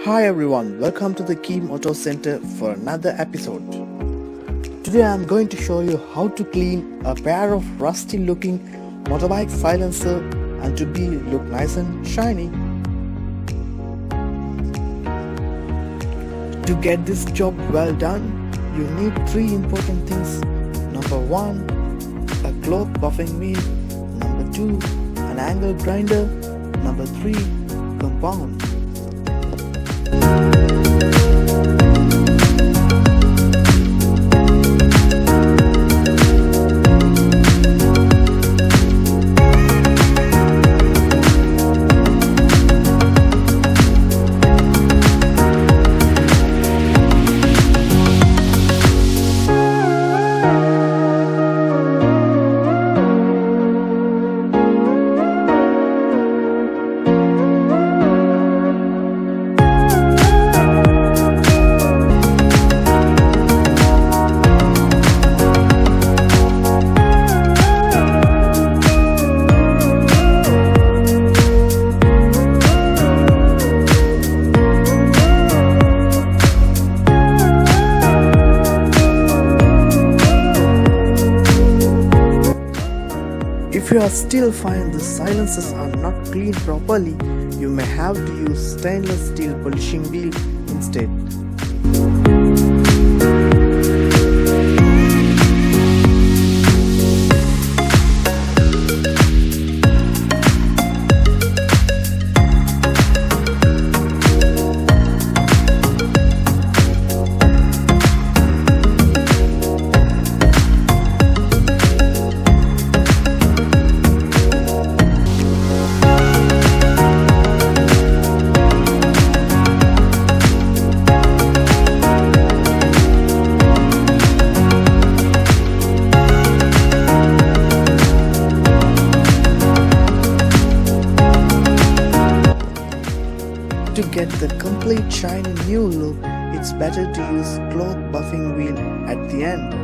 Hi everyone, welcome to the Keem Auto Center for another episode. Today I am going to show you how to clean a pair of rusty looking motorbike silencer and to be look nice and shiny. To get this job well done, you need three important things. Number 1, a cloth buffing wheel. Number 2, an angle grinder. Number 3, compound. If you are still find the silencers are not cleaned properly, you may have to use stainless steel polishing wheel instead. To get the complete shiny new look, it's better to use cloth buffing wheel at the end.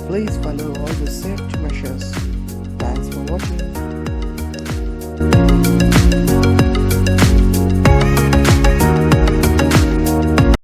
Please follow all the safety measures.